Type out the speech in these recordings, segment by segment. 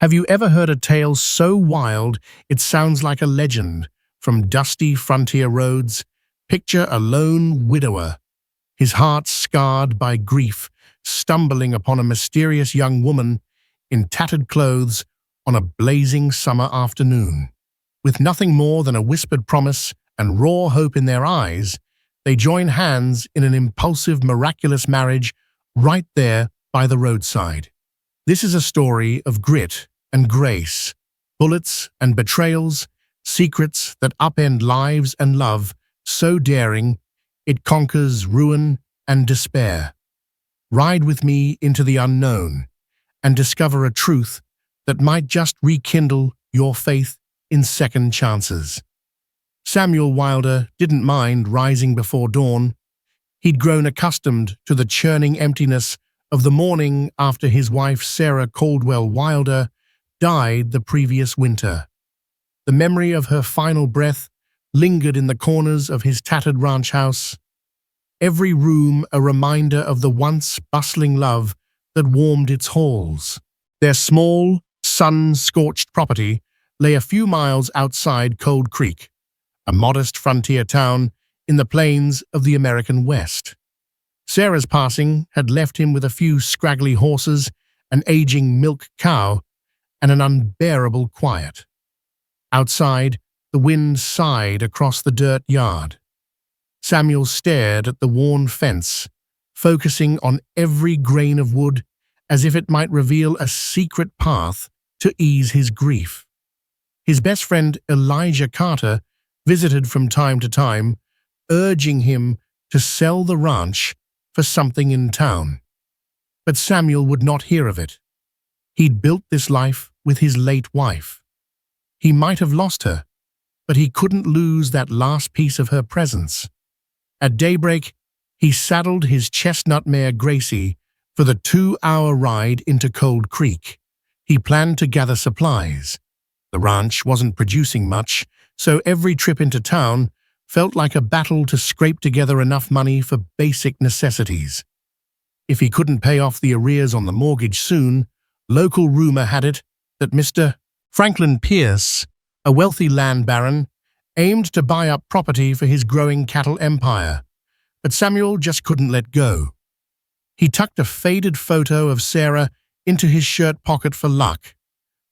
Have you ever heard a tale so wild it sounds like a legend? From dusty frontier roads, picture a lone widower, his heart scarred by grief, stumbling upon a mysterious young woman in tattered clothes on a blazing summer afternoon. With nothing more than a whispered promise and raw hope in their eyes, they join hands in an impulsive, miraculous marriage right there by the roadside. This is a story of grit and grace, bullets and betrayals, secrets that upend lives and love so daring it conquers ruin and despair. Ride with me into the unknown and discover a truth that might just rekindle your faith in second chances. Samuel Wilder didn't mind rising before dawn. He'd grown accustomed to the churning emptiness of the morning after his wife Sarah Caldwell Wilder died the previous winter. The memory of her final breath lingered in the corners of his tattered ranch house, every room a reminder of the once bustling love that warmed its halls. Their small, sun-scorched property lay a few miles outside Cold Creek, a modest frontier town in the plains of the American West. Sarah's passing had left him with a few scraggly horses, an aging milk cow, and an unbearable quiet. Outside, the wind sighed across the dirt yard. Samuel stared at the worn fence, focusing on every grain of wood as if it might reveal a secret path to ease his grief. His best friend Elijah Carter visited from time to time, urging him to sell the ranch for something in town. But Samuel would not hear of it. He'd built this life with his late wife. He might have lost her, but he couldn't lose that last piece of her presence. At daybreak, he saddled his chestnut mare Gracie for the 2-hour ride into Cold Creek. He planned to gather supplies. The ranch wasn't producing much, so every trip into town felt like a battle to scrape together enough money for basic necessities. If he couldn't pay off the arrears on the mortgage soon, local rumor had it that Mr. Franklin Pierce, a wealthy land baron, aimed to buy up property for his growing cattle empire. But Samuel just couldn't let go. He tucked a faded photo of Sarah into his shirt pocket for luck.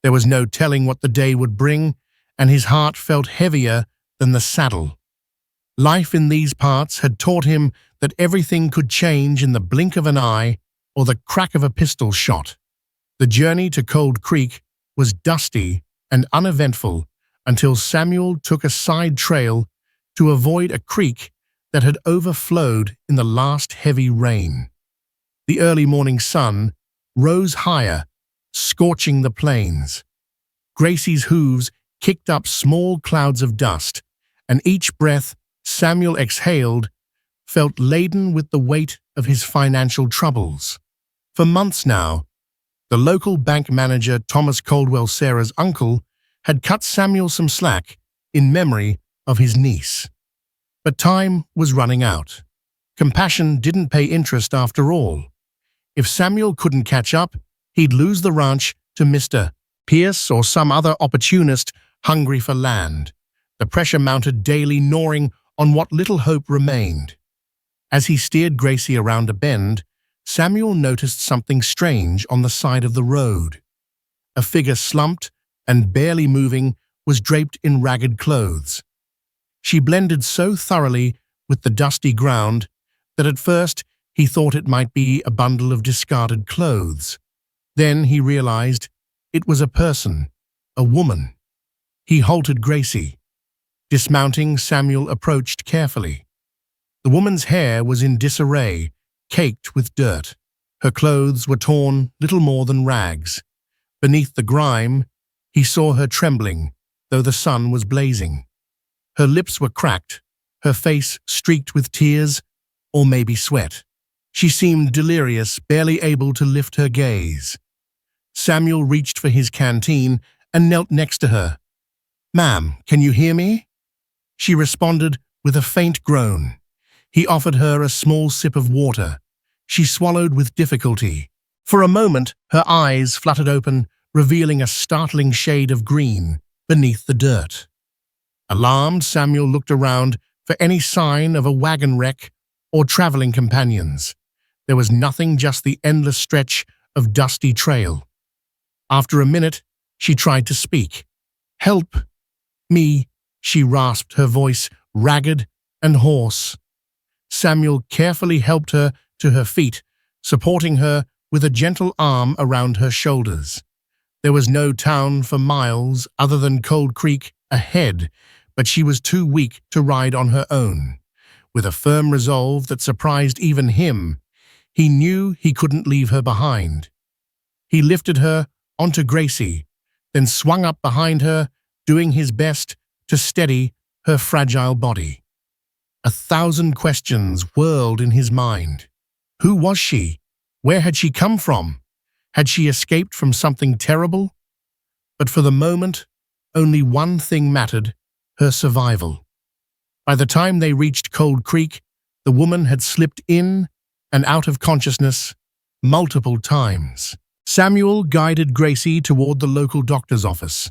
There was no telling what the day would bring, and his heart felt heavier than the saddle. Life in these parts had taught him that everything could change in the blink of an eye or the crack of a pistol shot. The journey to Cold Creek was dusty and uneventful until Samuel took a side trail to avoid a creek that had overflowed in the last heavy rain. The early morning sun rose higher, scorching the plains. Gracie's hooves kicked up small clouds of dust, and each breath Samuel exhaled felt laden with the weight of his financial troubles. For months now, the local bank manager, Thomas Caldwell, Sarah's uncle, had cut Samuel some slack in memory of his niece. But time was running out. Compassion didn't pay interest after all. If Samuel couldn't catch up, he'd lose the ranch to Mr. Pierce or some other opportunist hungry for land. The pressure mounted daily, gnawing on what little hope remained. As he steered Gracie around a bend, Samuel noticed something strange on the side of the road. A figure slumped and barely moving was draped in ragged clothes. She blended so thoroughly with the dusty ground that at first he thought it might be a bundle of discarded clothes. Then he realized it was a person, a woman. He halted Gracie. Dismounting, Samuel approached carefully. The woman's hair was in disarray, caked with dirt. Her clothes were torn, little more than rags. Beneath the grime, he saw her trembling, though the sun was blazing. Her lips were cracked, her face streaked with tears, or maybe sweat. She seemed delirious, barely able to lift her gaze. Samuel reached for his canteen and knelt next to her. "Ma'am, can you hear me?" She responded with a faint groan. He offered her a small sip of water. She swallowed with difficulty. For a moment, her eyes fluttered open, revealing a startling shade of green beneath the dirt. Alarmed, Samuel looked around for any sign of a wagon wreck or traveling companions. There was nothing, just the endless stretch of dusty trail. After a minute, she tried to speak. "Help me," she rasped, her voice ragged and hoarse. Samuel carefully helped her to her feet, supporting her with a gentle arm around her shoulders. There was no town for miles other than Cold Creek ahead, but she was too weak to ride on her own. With a firm resolve that surprised even him, he knew he couldn't leave her behind. He lifted her onto Gracie, then swung up behind her, doing his best to steady her fragile body. 1,000 questions whirled in his mind. Who was she? Where had she come from? Had she escaped from something terrible? But for the moment, only one thing mattered: her survival. By the time they reached Cold Creek, the woman had slipped in and out of consciousness multiple times. Samuel guided Gracie toward the local doctor's office.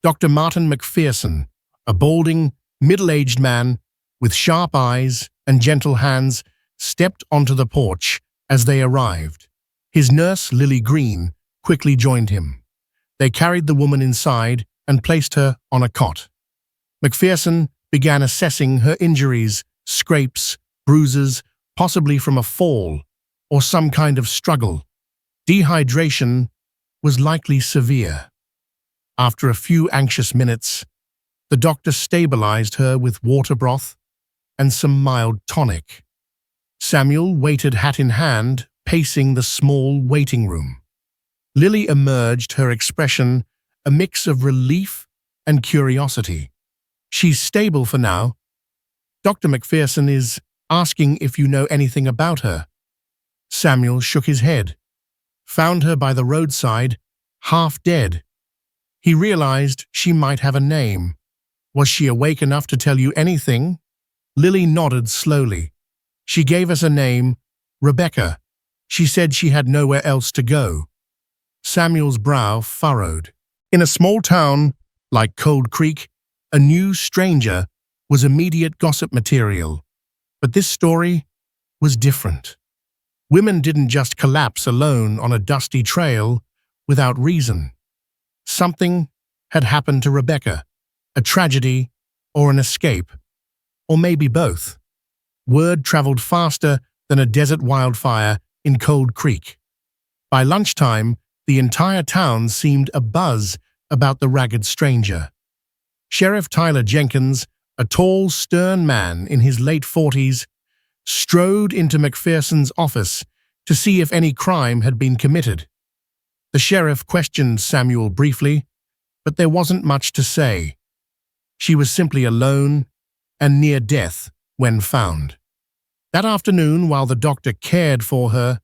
Dr. Martin McPherson, a balding, middle-aged man with sharp eyes and gentle hands, stepped onto the porch as they arrived. His nurse, Lily Green, quickly joined him. They carried the woman inside and placed her on a cot. McPherson began assessing her injuries: scrapes, bruises, possibly from a fall or some kind of struggle. Dehydration was likely severe. After a few anxious minutes, the doctor stabilized her with water broth and some mild tonic. Samuel waited hat in hand, pacing the small waiting room. Lily emerged, her expression a mix of relief and curiosity. "She's stable for now. Dr. McPherson is asking if you know anything about her." Samuel shook his head. "Found her by the roadside, half dead." He realized she might have a name. "Was she awake enough to tell you anything?" Lily nodded slowly. "She gave us a name, Rebecca. She said she had nowhere else to go." Samuel's brow furrowed. In a small town like Cold Creek, a new stranger was immediate gossip material. But this story was different. Women didn't just collapse alone on a dusty trail without reason. Something had happened to Rebecca, a tragedy or an escape, or maybe both. Word traveled faster than a desert wildfire in Cold Creek. By lunchtime, the entire town seemed abuzz about the ragged stranger. Sheriff Tyler Jenkins, a tall, stern man in his late 40s, strode into McPherson's office to see if any crime had been committed. The sheriff questioned Samuel briefly, but there wasn't much to say. She was simply alone and near death when found. That afternoon, while the doctor cared for her,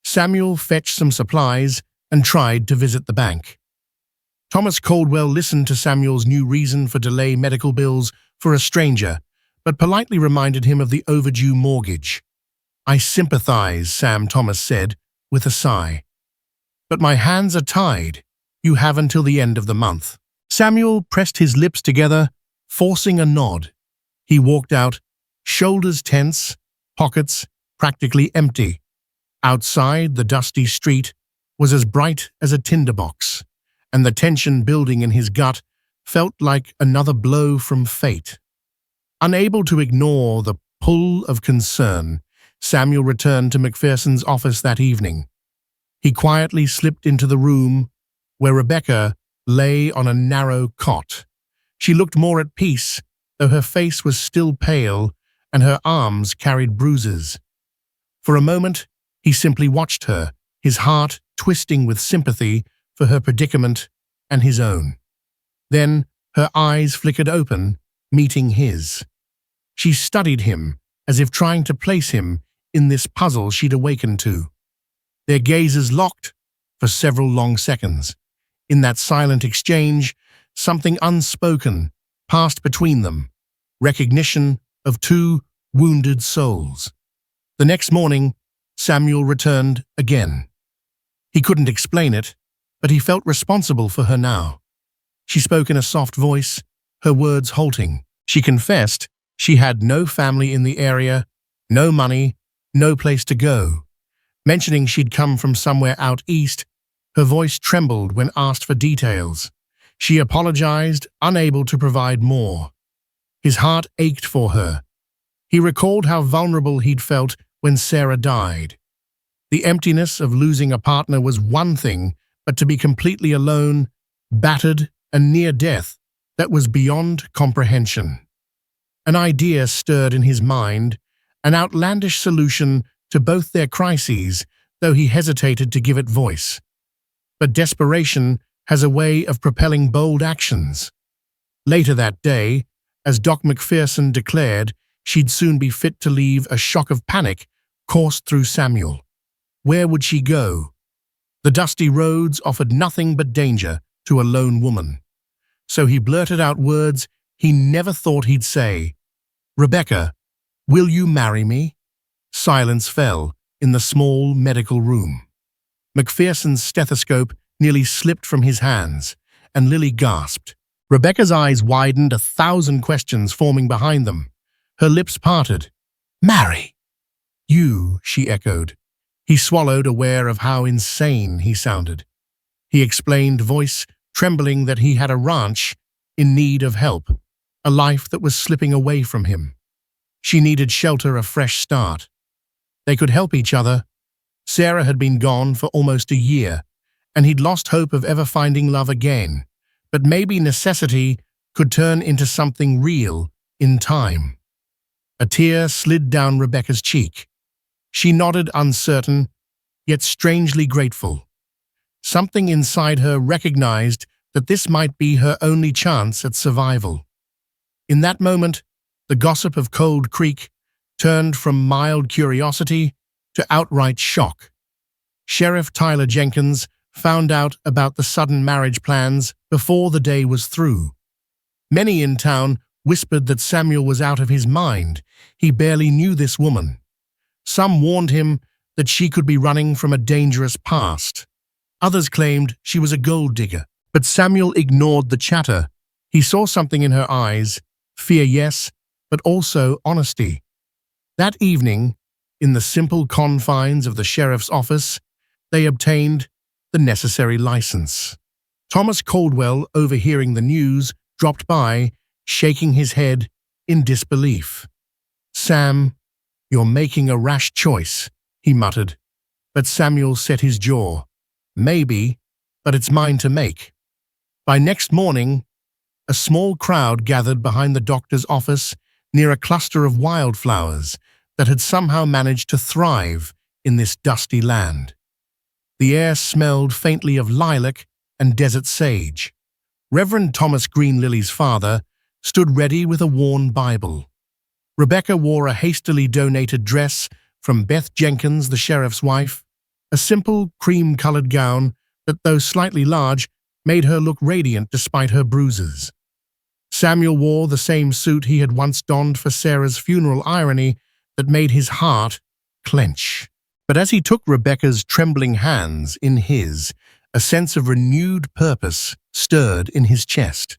Samuel fetched some supplies and tried to visit the bank. Thomas Caldwell listened to Samuel's new reason for delay medical bills for a stranger, but politely reminded him of the overdue mortgage. "I sympathize," Sam Thomas said, with a sigh. "But my hands are tied. You have until the end of the month." Samuel pressed his lips together, forcing a nod. He walked out, shoulders tense, pockets practically empty. Outside, the dusty street was as bright as a tinderbox, and the tension building in his gut felt like another blow from fate. Unable to ignore the pull of concern, Samuel returned to McPherson's office that evening. He quietly slipped into the room where Rebecca lay on a narrow cot. She looked more at peace, though her face was still pale and her arms carried bruises. For a moment, he simply watched her, his heart twisting with sympathy for her predicament and his own. Then her eyes flickered open, meeting his. She studied him, as if trying to place him in this puzzle she'd awakened to. Their gazes locked for several long seconds. In that silent exchange, something unspoken passed between them, recognition of two wounded souls. The next morning, Samuel returned again. He couldn't explain it, but he felt responsible for her now. She spoke in a soft voice, her words halting. She confessed she had no family in the area, no money, no place to go. Mentioning she'd come from somewhere out east, her voice trembled when asked for details. She apologized, unable to provide more. His heart ached for her. He recalled how vulnerable he'd felt when Sarah died. The emptiness of losing a partner was one thing, but to be completely alone, battered, and near death, that was beyond comprehension. An idea stirred in his mind, an outlandish solution to both their crises, though he hesitated to give it voice. But desperation has a way of propelling bold actions. Later that day, as Doc McPherson declared she'd soon be fit to leave, a shock of panic coursed through Samuel. Where would she go? The dusty roads offered nothing but danger to a lone woman. So he blurted out words he never thought he'd say. "Rebecca, will you marry me?" Silence fell in the small medical room. McPherson's stethoscope nearly slipped from his hands, and Lily gasped. Rebecca's eyes widened, 1,000 questions forming behind them. Her lips parted. "Marry? You," she echoed. He swallowed, aware of how insane he sounded. He explained, voice trembling, that he had a ranch in need of help, a life that was slipping away from him. She needed shelter, a fresh start. They could help each other. Sarah had been gone for almost a year, and he'd lost hope of ever finding love again. But maybe necessity could turn into something real in time. A tear slid down Rebecca's cheek. She nodded, uncertain, yet strangely grateful. Something inside her recognized that this might be her only chance at survival. In that moment, the gossip of Cold Creek turned from mild curiosity to outright shock. Sheriff Tyler Jenkins found out about the sudden marriage plans before the day was through. Many in town whispered that Samuel was out of his mind. He barely knew this woman. Some warned him that she could be running from a dangerous past. Others claimed she was a gold digger. But Samuel ignored the chatter. He saw something in her eyes, fear, yes, but also honesty. That evening, in the simple confines of the sheriff's office, they obtained the necessary license. Thomas Caldwell, overhearing the news, dropped by, shaking his head in disbelief. "Sam, you're making a rash choice," he muttered. But Samuel set his jaw. "Maybe, but it's mine to make." By next morning, a small crowd gathered behind the doctor's office near a cluster of wildflowers that had somehow managed to thrive in this dusty land. The air smelled faintly of lilac and desert sage. Reverend Thomas Greenlily's father stood ready with a worn Bible. Rebecca wore a hastily donated dress from Beth Jenkins, the sheriff's wife, a simple cream-colored gown that, though slightly large, made her look radiant despite her bruises. Samuel wore the same suit he had once donned for Sarah's funeral, irony that made his heart clench. But as he took Rebecca's trembling hands in his, a sense of renewed purpose stirred in his chest.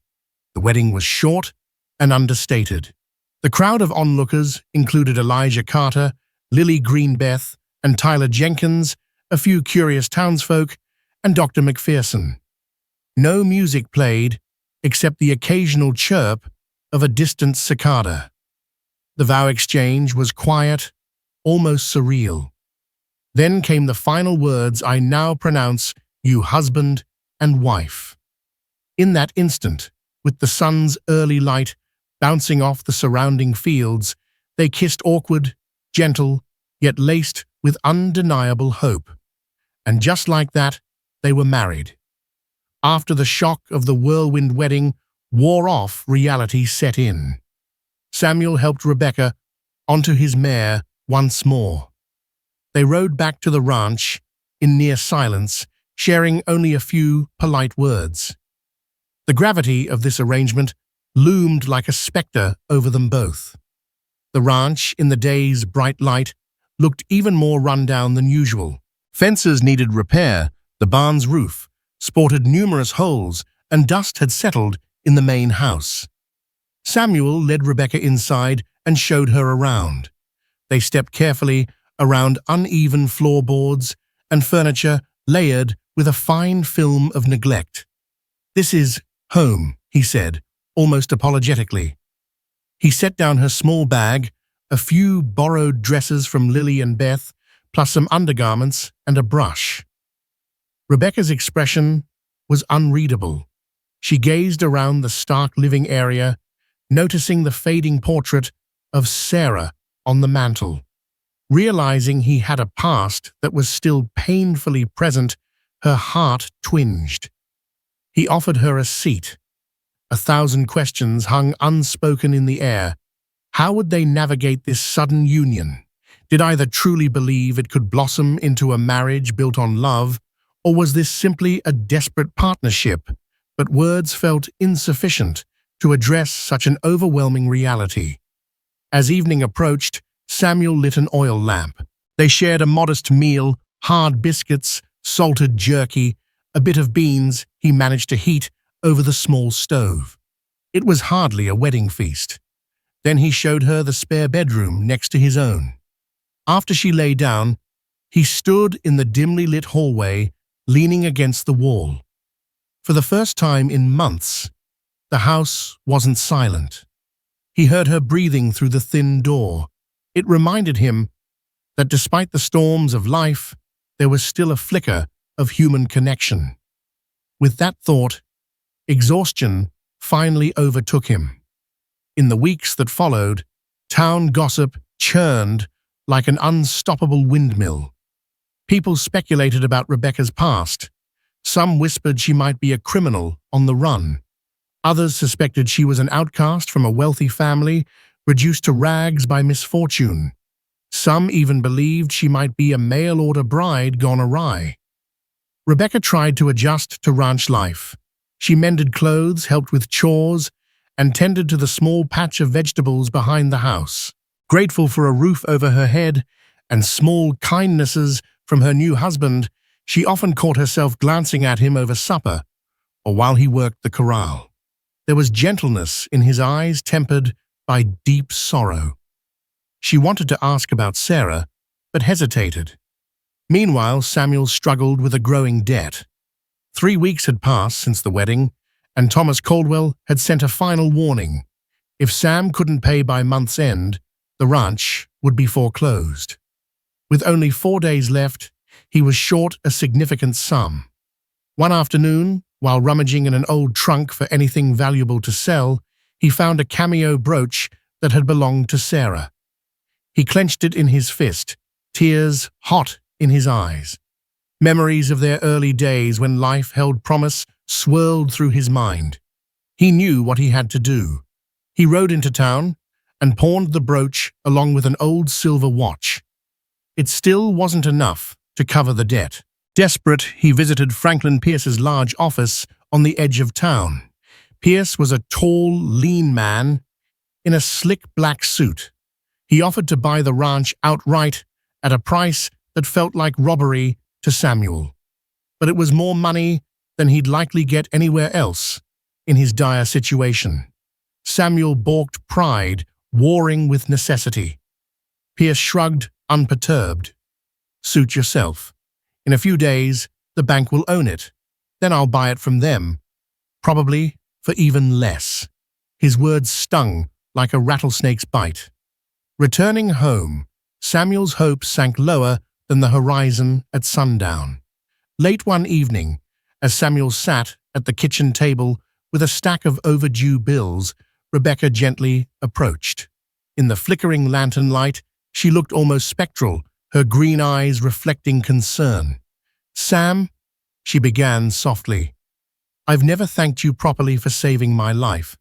The wedding was short and understated. The crowd of onlookers included Elijah Carter, Lily Greenbeth, and Tyler Jenkins, a few curious townsfolk, and Dr. McPherson. No music played, except the occasional chirp of a distant cicada. The vow exchange was quiet, almost surreal. Then came the final words, "I now pronounce you husband and wife." In that instant, with the sun's early light bouncing off the surrounding fields, they kissed, awkward, gentle, yet laced with undeniable hope. And just like that, they were married. After the shock of the whirlwind wedding wore off, reality set in. Samuel helped Rebecca onto his mare once more. They rode back to the ranch in near silence, sharing only a few polite words. The gravity of this arrangement loomed like a specter over them both. The ranch, in the day's bright light, looked even more run down than usual. Fences needed repair, the barn's roof sported numerous holes, and dust had settled in the main house. Samuel led Rebecca inside and showed her around. They stepped carefully around uneven floorboards and furniture layered with a fine film of neglect. "This is home," he said, almost apologetically. He set down her small bag, a few borrowed dresses from Lily and Beth, plus some undergarments and a brush. Rebecca's expression was unreadable. She gazed around the stark living area, noticing the fading portrait of Sarah on the mantel. Realizing he had a past that was still painfully present, her heart twinged. He offered her a seat. 1,000 questions hung unspoken in the air. How would they navigate this sudden union? Did either truly believe it could blossom into a marriage built on love, or was this simply a desperate partnership? But words felt insufficient to address such an overwhelming reality. As evening approached, Samuel lit an oil lamp. They shared a modest meal, hard biscuits, salted jerky, a bit of beans he managed to heat over the small stove. It was hardly a wedding feast. Then he showed her the spare bedroom next to his own. After she lay down, he stood in the dimly lit hallway, leaning against the wall. For the first time in months, the house wasn't silent. He heard her breathing through the thin door. It reminded him that despite the storms of life, there was still a flicker of human connection. With that thought, exhaustion finally overtook him. In the weeks that followed, town gossip churned like an unstoppable windmill. People speculated about Rebecca's past. Some whispered she might be a criminal on the run. Others suspected she was an outcast from a wealthy family, reduced to rags by misfortune. Some even believed she might be a mail-order bride gone awry. Rebecca tried to adjust to ranch life. She mended clothes, helped with chores, and tended to the small patch of vegetables behind the house. Grateful for a roof over her head and small kindnesses from her new husband, she often caught herself glancing at him over supper or while he worked the corral. There was gentleness in his eyes tempered by deep sorrow. She wanted to ask about Sarah, but hesitated. Meanwhile, Samuel struggled with a growing debt. 3 weeks had passed since the wedding, and Thomas Caldwell had sent a final warning. If Sam couldn't pay by month's end, the ranch would be foreclosed. With only 4 days left, he was short a significant sum. One afternoon, while rummaging in an old trunk for anything valuable to sell, he found a cameo brooch that had belonged to Sarah. He clenched it in his fist, tears hot in his eyes. Memories of their early days when life held promise swirled through his mind. He knew what he had to do. He rode into town and pawned the brooch along with an old silver watch. It still wasn't enough to cover the debt. Desperate, he visited Franklin Pierce's large office on the edge of town. Pierce was a tall, lean man in a slick black suit. He offered to buy the ranch outright at a price that felt like robbery to Samuel. But it was more money than he'd likely get anywhere else in his dire situation. Samuel balked pride, warring with necessity. Pierce shrugged, unperturbed. "Suit yourself. In a few days, the bank will own it. Then I'll buy it from them, probably for even less." His words stung like a rattlesnake's bite. Returning home, Samuel's hopes sank lower than the horizon at sundown. Late one evening, as Samuel sat at the kitchen table with a stack of overdue bills, Rebecca gently approached. In the flickering lantern light, she looked almost spectral, her green eyes reflecting concern. "Sam," she began softly, "I've never thanked you properly for saving my life.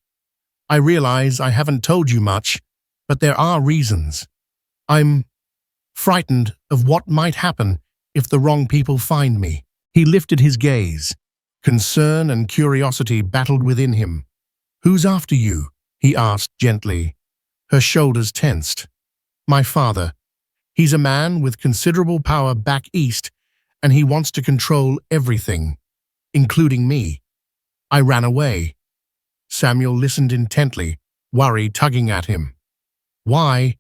I realize I haven't told you much, but there are reasons. I'm frightened of what might happen if the wrong people find me." He lifted his gaze. Concern and curiosity battled within him. "Who's after you?" he asked gently. Her shoulders tensed. "My father. He's a man with considerable power back east, and he wants to control everything. including me. I ran away. Samuel listened intently, worry tugging at him. Why?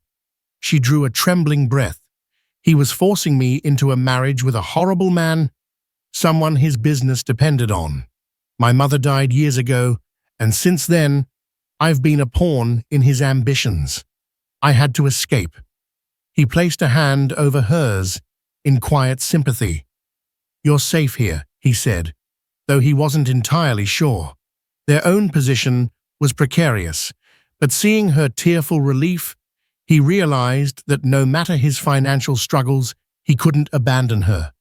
She drew a trembling breath. He was forcing me into a marriage with a horrible man, someone his business depended on. My mother died years ago, and since then, I've been a pawn in his ambitions. I had to escape. He placed a hand over hers in quiet sympathy. You're safe here, he said, though he wasn't entirely sure. Their own position was precarious, but seeing her tearful relief, he realized that no matter his financial struggles, he couldn't abandon her.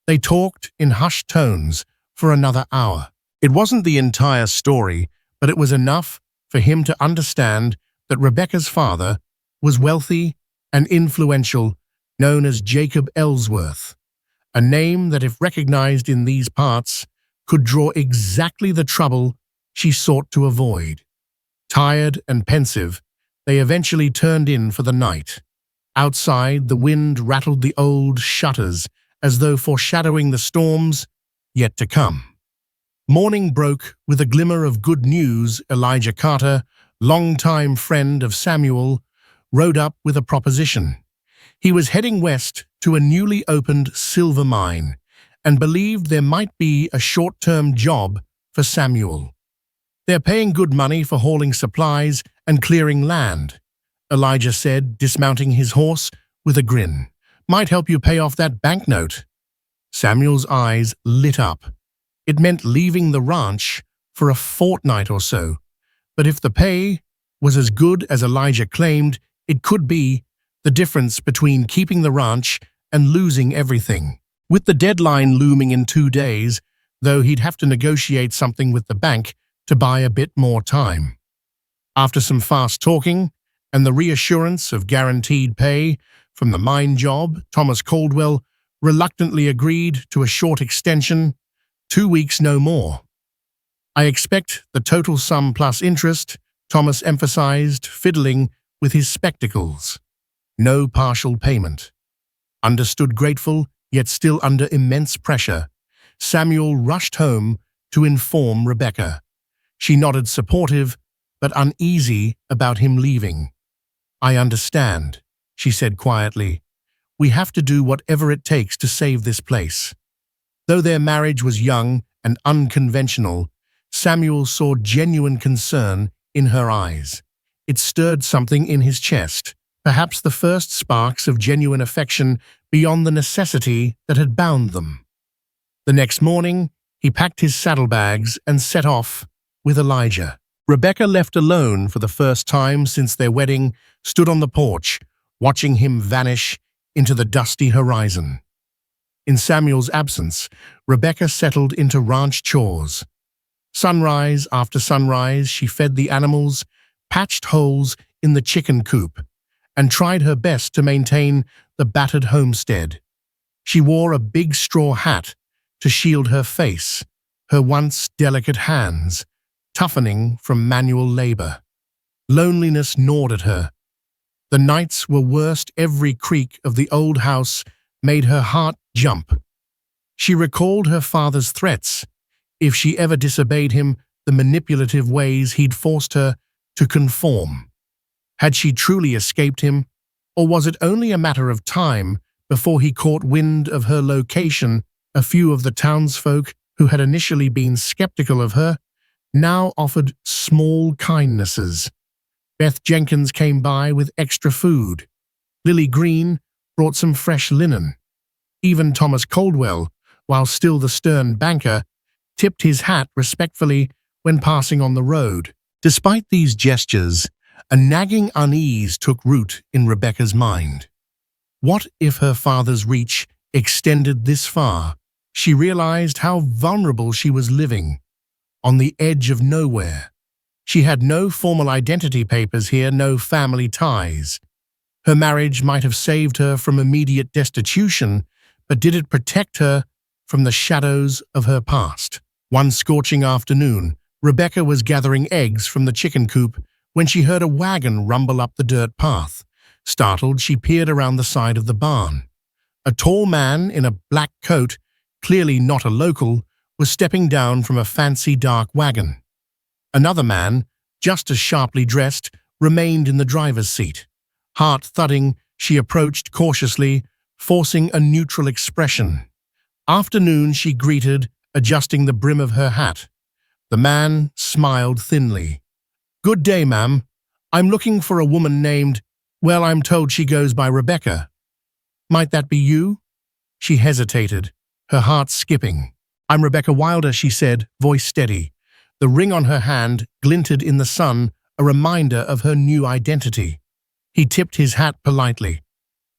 They talked in hushed tones for another hour. It wasn't the entire story, but it was enough for him to understand that Rebecca's father was wealthy and influential, known as Jacob Ellsworth, a name that, if recognized in these parts, could draw exactly the trouble she sought to avoid. Tired and pensive, they eventually turned in for the night. Outside, the wind rattled the old shutters as though foreshadowing the storms yet to come. Morning broke with a glimmer of good news. Elijah Carter, longtime friend of Samuel, rode up with a proposition. He was heading west to a newly opened silver mine and believed there might be a short-term job for Samuel. They're paying good money for hauling supplies and clearing land, Elijah said, dismounting his horse with a grin. Might help you pay off that banknote. Samuel's eyes lit up. It meant leaving the ranch for a fortnight or so, but if the pay was as good as Elijah claimed it could be, the difference between keeping the ranch and losing everything. With the deadline looming in 2 days, though, he'd have to negotiate something with the bank to buy a bit more time. After some fast talking and the reassurance of guaranteed pay from the mine job, Thomas Caldwell reluctantly agreed to a short extension, 2 weeks no more. I expect the total sum plus interest, Thomas emphasized, fiddling with his spectacles. No partial payment. Understood, grateful, yet still under immense pressure, Samuel rushed home to inform Rebecca. She nodded, supportive, but uneasy about him leaving. I understand, she said quietly. We have to do whatever it takes to save this place. Though their marriage was young and unconventional, Samuel saw genuine concern in her eyes. It stirred something in his chest, perhaps the first sparks of genuine affection beyond the necessity that had bound them. The next morning, he packed his saddlebags and set off with Elijah. Rebecca, left alone for the first time since their wedding, stood on the porch, watching him vanish into the dusty horizon. In Samuel's absence, Rebecca settled into ranch chores. Sunrise after sunrise, she fed the animals, patched holes in the chicken coop, and tried her best to maintain the battered homestead. She wore a big straw hat to shield her face, her once delicate hands toughening from manual labor. Loneliness gnawed at her. The nights were worst. Every creak of the old house made her heart jump. She recalled her father's threats. If she ever disobeyed him, the manipulative ways he'd forced her to conform. Had she truly escaped him, or was it only a matter of time before he caught wind of her location? A few of the townsfolk who had initially been skeptical of her now offered small kindnesses. Beth Jenkins came by with extra food. Lily Green brought some fresh linen. Even Thomas Caldwell, while still the stern banker, tipped his hat respectfully when passing on the road. Despite these gestures, a nagging unease took root in Rebecca's mind. What if her father's reach extended this far? She realized how vulnerable she was living, on the edge of nowhere. She had no formal identity papers here, no family ties. Her marriage might have saved her from immediate destitution, but did it protect her from the shadows of her past? One scorching afternoon, Rebecca was gathering eggs from the chicken coop when she heard a wagon rumble up the dirt path. Startled, she peered around the side of the barn. A tall man in a black coat, clearly not a local, was stepping down from a fancy dark wagon. Another man, just as sharply dressed, remained in the driver's seat. Heart thudding, she approached cautiously, forcing a neutral expression. "Afternoon," she greeted, adjusting the brim of her hat. The man smiled thinly. "Good day, ma'am. I'm looking for a woman named, well, I'm told she goes by Rebecca. Might that be you?" She hesitated, her heart skipping. "I'm Rebecca Wilder," she said, voice steady. The ring on her hand glinted in the sun, a reminder of her new identity. He tipped his hat politely.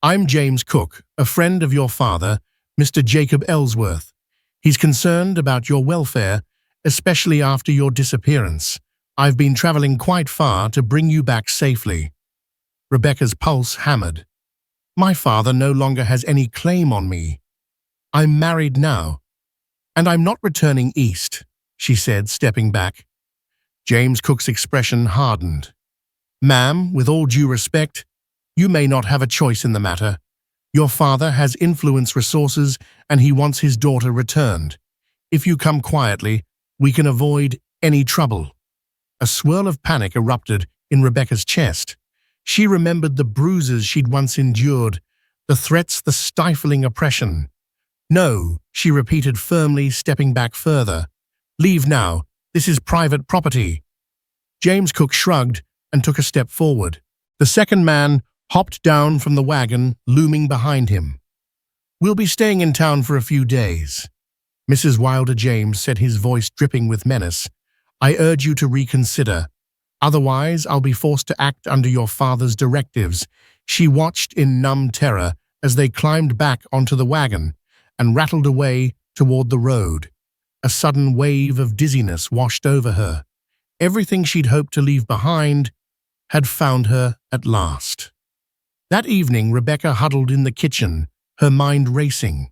"I'm James Cook, a friend of your father, Mr. Jacob Ellsworth. He's concerned about your welfare, especially after your disappearance. I've been traveling quite far to bring you back safely." Rebecca's pulse hammered. "My father no longer has any claim on me. I'm married now, and I'm not returning east," she said, stepping back. James Cook's expression hardened. "Ma'am, with all due respect, you may not have a choice in the matter. Your father has influence resources and he wants his daughter returned. If you come quietly, we can avoid any trouble." A swirl of panic erupted in Rebecca's chest. She remembered the bruises she'd once endured, the threats, the stifling oppression. "No," she repeated firmly, stepping back further. "Leave now. This is private property." James Cook shrugged and took a step forward. The second man hopped down from the wagon, looming behind him. "We'll be staying in town for a few days." Mrs. Wilder James said, his voice dripping with menace. "I urge you to reconsider. Otherwise, I'll be forced to act under your father's directives." She watched in numb terror as they climbed back onto the wagon and rattled away toward the road. A sudden wave of dizziness washed over her. Everything she'd hoped to leave behind had found her at last. That evening, Rebecca huddled in the kitchen, her mind racing.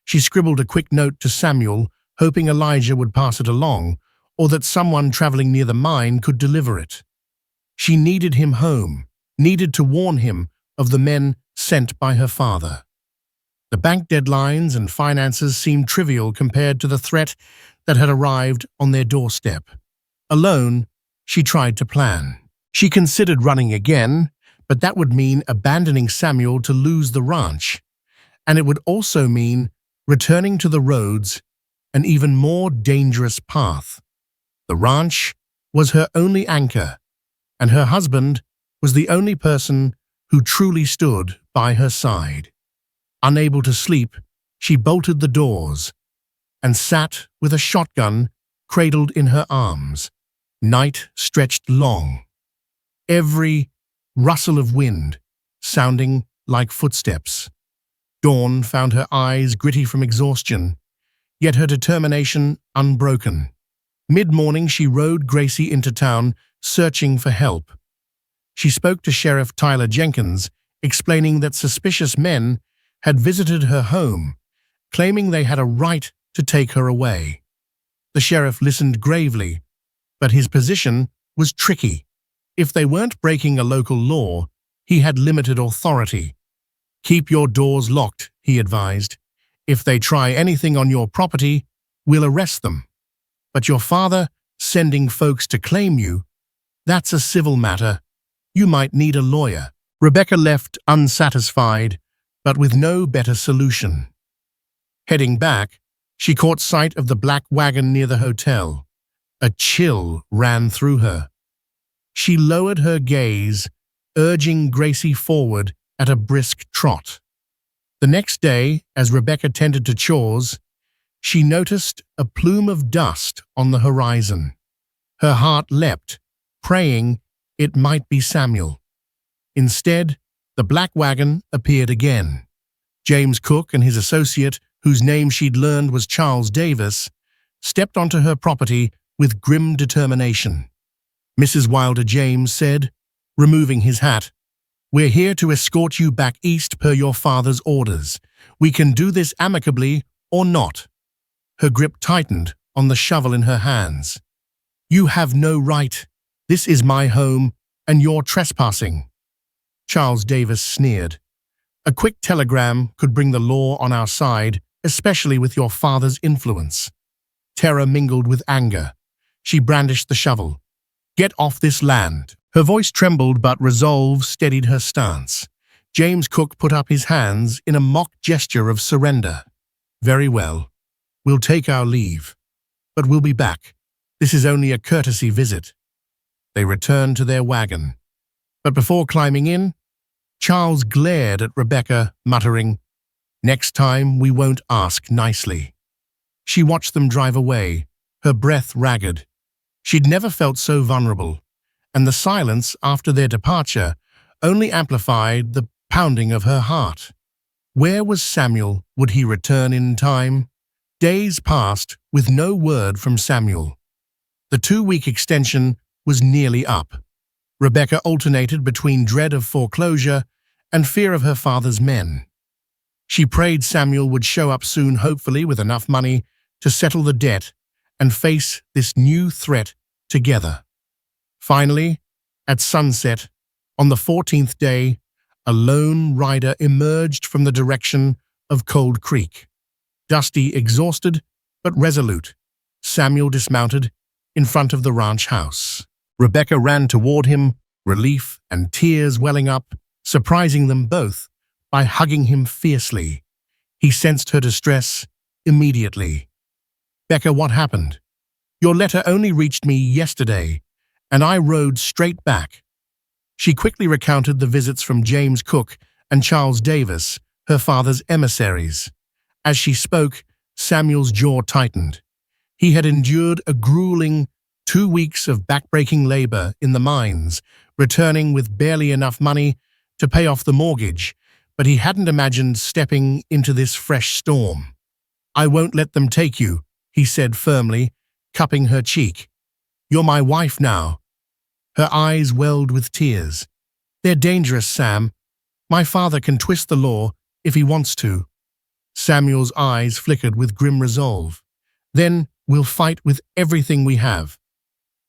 She scribbled a quick note to Samuel, hoping Elijah would pass it along, or that someone traveling near the mine could deliver it. She needed him home, needed to warn him of the men sent by her father. The bank deadlines and finances seemed trivial compared to the threat that had arrived on their doorstep. Alone, she tried to plan. She considered running again, but that would mean abandoning Samuel to lose the ranch. And it would also mean returning to the roads, an even more dangerous path. The ranch was her only anchor, and her husband was the only person who truly stood by her side. Unable to sleep, she bolted the doors and sat with a shotgun cradled in her arms. Night stretched long, every rustle of wind sounding like footsteps. Dawn found her eyes gritty from exhaustion, yet her determination unbroken. Mid-morning, she rode Gracie into town, searching for help. She spoke to Sheriff Tyler Jenkins, explaining that suspicious men had visited her home, claiming they had a right to take her away. The sheriff listened gravely, but his position was tricky. If they weren't breaking a local law, he had limited authority. "Keep your doors locked," he advised. "If they try anything on your property, we'll arrest them. But your father sending folks to claim you, that's a civil matter. You might need a lawyer." Rebecca left unsatisfied, but with no better solution. Heading back, she caught sight of the black wagon near the hotel. A chill ran through her. She lowered her gaze, urging Gracie forward at a brisk trot. The next day, as Rebecca tended to chores, she noticed a plume of dust on the horizon. Her heart leapt, praying it might be Samuel. Instead, the black wagon appeared again. James Cook and his associate, whose name she'd learned was Charles Davis, stepped onto her property with grim determination. Mrs. Wilder James said, removing his hat, "We're here to escort you back east per your father's orders. We can do this amicably or not." Her grip tightened on the shovel in her hands. "You have no right. This is my home, and you're trespassing." Charles Davis sneered. "A quick telegram could bring the law on our side, especially with your father's influence." terror mingled with anger. She brandished the shovel. "Get off this land." Her voice trembled, but resolve steadied her stance. James Cook put up his hands in a mock gesture of surrender. "Very well. We'll take our leave. But we'll be back. This is only a courtesy visit." They returned to their wagon. But before climbing in, Charles glared at Rebecca, muttering, "Next time we won't ask nicely." She watched them drive away, her breath ragged. She'd never felt so vulnerable, and the silence after their departure only amplified the pounding of her heart. Where was Samuel? Would he return in time? Days passed with no word from Samuel. The 2-week extension was nearly up. Rebecca alternated between dread of foreclosure and fear of her father's men. She prayed Samuel would show up soon, hopefully with enough money to settle the debt and face this new threat together. Finally, at sunset, on the 14th day, a lone rider emerged from the direction of Cold Creek. Dusty, exhausted, but resolute, Samuel dismounted in front of the ranch house. Rebecca ran toward him, relief and tears welling up, surprising them both by hugging him fiercely. He sensed her distress immediately. "Becca, what happened? Your letter only reached me yesterday, and I rode straight back." She quickly recounted the visits from James Cook and Charles Davis, her father's emissaries. As she spoke, Samuel's jaw tightened. He had endured a grueling 2 weeks of backbreaking labor in the mines, returning with barely enough money to pay off the mortgage, but he hadn't imagined stepping into this fresh storm. "I won't let them take you," he said firmly, cupping her cheek. "You're my wife now." Her eyes welled with tears. "They're dangerous, Sam. My father can twist the law if he wants to." Samuel's eyes flickered with grim resolve. "Then we'll fight with everything we have.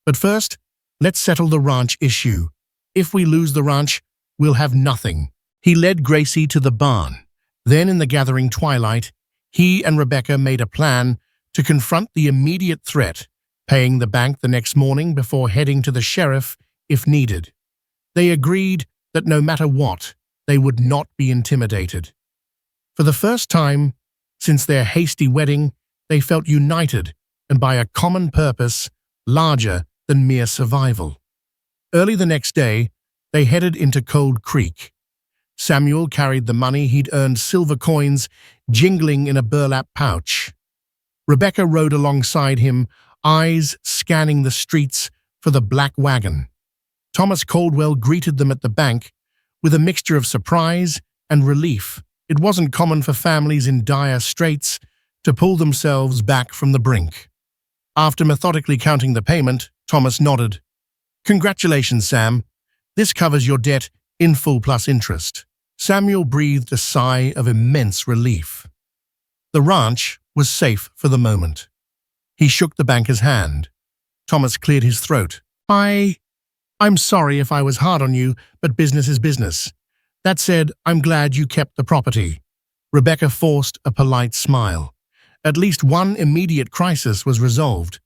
But first, let's settle the ranch issue. If we lose the ranch, we'll have nothing." He led Gracie to the barn. Then, in the gathering twilight, he and Rebecca made a plan to confront the immediate threat, paying the bank the next morning before heading to the sheriff if needed. They agreed that no matter what, they would not be intimidated. For the first time since their hasty wedding, they felt united and by a common purpose larger than mere survival. Early the next day, they headed into Cold Creek. Samuel carried the money he'd earned, silver coins jingling in a burlap pouch. Rebecca rode alongside him, eyes scanning the streets for the black wagon. Thomas Caldwell greeted them at the bank with a mixture of surprise and relief. It wasn't common for families in dire straits to pull themselves back from the brink. After methodically counting the payment, Thomas nodded. "Congratulations, Sam. This covers your debt in full plus interest." Samuel breathed a sigh of immense relief. The ranch was safe for the moment. He shook the banker's hand. Thomas cleared his throat. I'm sorry if I was hard on you, but business is business. That said, I'm glad you kept the property." Rebecca forced a polite smile. At least one immediate crisis was resolved.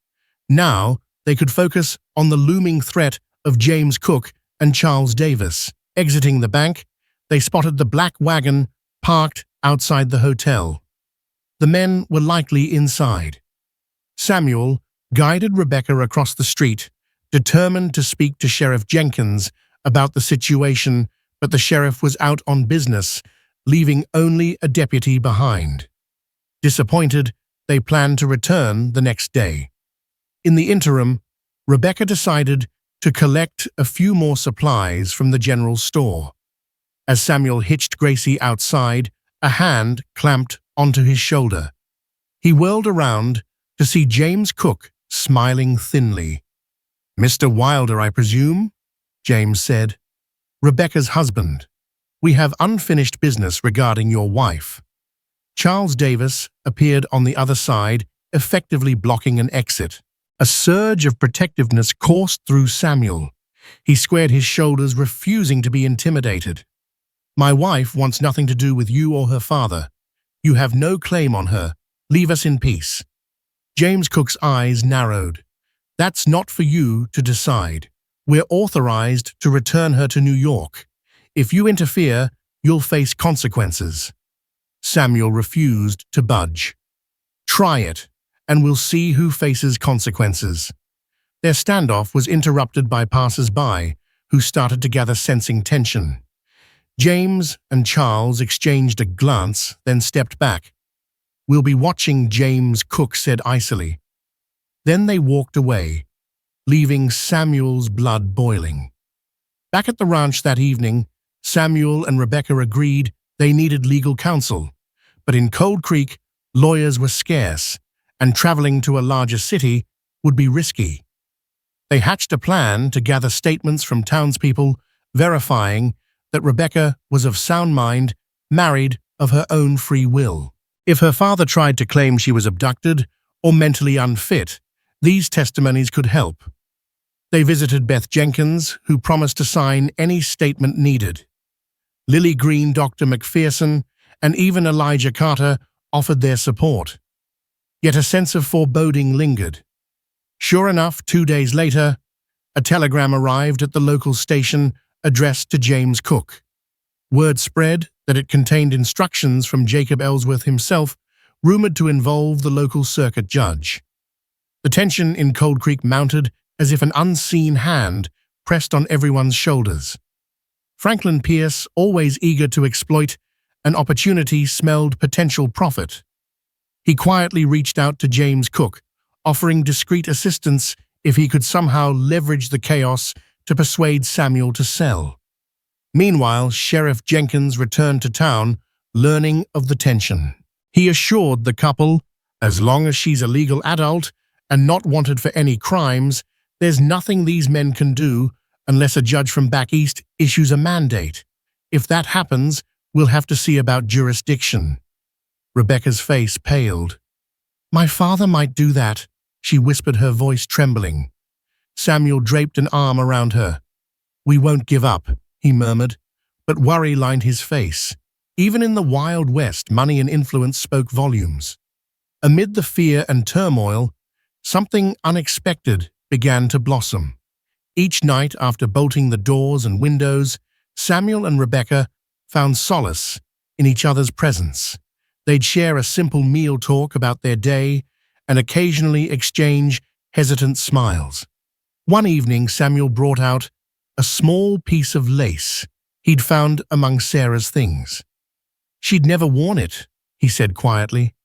Now they could focus on the looming threat of James Cook and Charles Davis. Exiting the bank, they spotted the black wagon parked outside the hotel. The men were likely inside. Samuel guided Rebecca across the street, determined to speak to Sheriff Jenkins about the situation, but the sheriff was out on business, leaving only a deputy behind. Disappointed, they planned to return the next day. In the interim, Rebecca decided to collect a few more supplies from the general store. As Samuel hitched Gracie outside, a hand clamped onto his shoulder. He whirled around to see James Cook smiling thinly. "Mr. Wilder, I presume?" James said. "Rebecca's husband. We have unfinished business regarding your wife." Charles Davis appeared on the other side, effectively blocking an exit. A surge of protectiveness coursed through Samuel. He squared his shoulders, refusing to be intimidated. "My wife wants nothing to do with you or her father. You have no claim on her. Leave us in peace." James Cook's eyes narrowed. That's not for you to decide. We're authorized to return her to New York. If you interfere, you'll face consequences. Samuel refused to budge. Try it, and we'll see who faces consequences. Their standoff was interrupted by passers-by, who started to gather, sensing tension. James and Charles exchanged a glance, then stepped back. "We'll be watching," James Cook said icily. Then they walked away, leaving Samuel's blood boiling. Back at the ranch that evening, Samuel and Rebecca agreed they needed legal counsel. But in Cold Creek, lawyers were scarce, and traveling to a larger city would be risky. They hatched a plan to gather statements from townspeople, verifying that Rebecca was of sound mind, married of her own free will. If her father tried to claim she was abducted or mentally unfit, these testimonies could help. They visited Beth Jenkins, who promised to sign any statement needed. Lily Green, Dr. McPherson, and even Elijah Carter offered their support. Yet a sense of foreboding lingered. Sure enough, 2 days later, a telegram arrived at the local station addressed to James Cook. Word spread that it contained instructions from Jacob Ellsworth himself, rumored to involve the local circuit judge. The tension in Cold Creek mounted as if an unseen hand pressed on everyone's shoulders. Franklin Pierce, always eager to exploit an opportunity, smelled potential profit. He quietly reached out to James Cook, offering discreet assistance if he could somehow leverage the chaos to persuade Samuel to sell. Meanwhile, Sheriff Jenkins returned to town, learning of the tension. He assured the couple, as long as she's a legal adult and not wanted for any crimes, there's nothing these men can do unless a judge from back east issues a mandate. If that happens, we'll have to see about jurisdiction. Rebecca's face paled. "My father might do that," she whispered, her voice trembling. Samuel draped an arm around her. "We won't give up," he murmured, but worry lined his face. Even in the Wild West, money and influence spoke volumes. Amid the fear and turmoil, something unexpected began to blossom. Each night, after bolting the doors and windows, Samuel and Rebecca found solace in each other's presence. They'd share a simple meal, talk about their day, and occasionally exchange hesitant smiles. One evening, Samuel brought out a small piece of lace he'd found among Sarah's things. "She'd never worn it," he said quietly.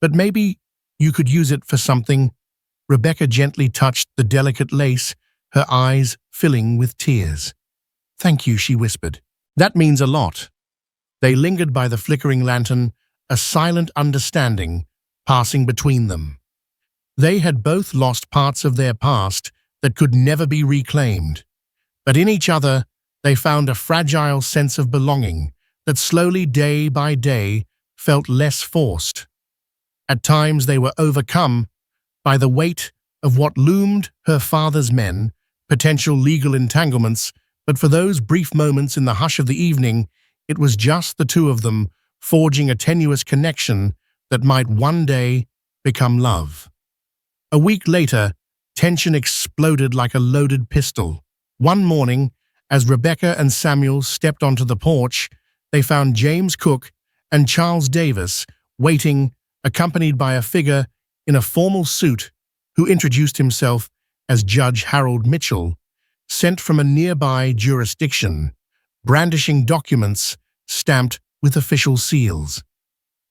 "But maybe you could use it for something." Rebecca gently touched the delicate lace, her eyes filling with tears. "Thank you," she whispered. "That means a lot." They lingered by the flickering lantern, a silent understanding passing between them. They had both lost parts of their past that could never be reclaimed. But in each other, they found a fragile sense of belonging that slowly, day by day, felt less forced. At times they were overcome by the weight of what loomed her father's men, potential legal entanglements, but for those brief moments in the hush of the evening, it was just the two of them, forging a tenuous connection that might one day become love. A week later, tension exploded like a loaded pistol. One morning, as Rebecca and Samuel stepped onto the porch, they found James Cook and Charles Davis waiting, accompanied by a figure in a formal suit who introduced himself as Judge Harold Mitchell, sent from a nearby jurisdiction, brandishing documents stamped with official seals.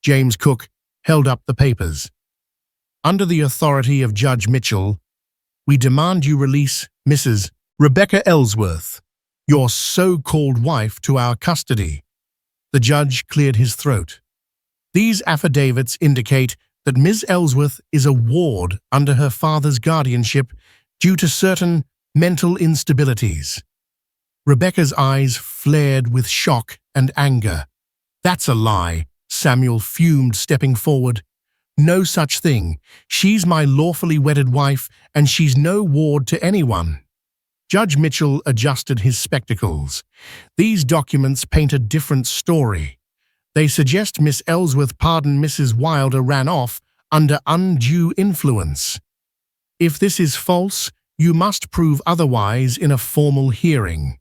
James Cook held up the papers. "Under the authority of Judge Mitchell, we demand you release Mrs. Rebecca Ellsworth, your so-called wife, to our custody." The judge cleared his throat. "These affidavits indicate that Ms. Ellsworth is a ward under her father's guardianship due to certain mental instabilities." Rebecca's eyes flared with shock and anger. "That's a lie," Samuel fumed, stepping forward. "No such thing. She's my lawfully wedded wife, and she's no ward to anyone." Judge Mitchell adjusted his spectacles. "These documents paint a different story. They suggest Miss Ellsworth pardoned Mrs. Wilder ran off under undue influence. If this is false, you must prove otherwise in a formal hearing.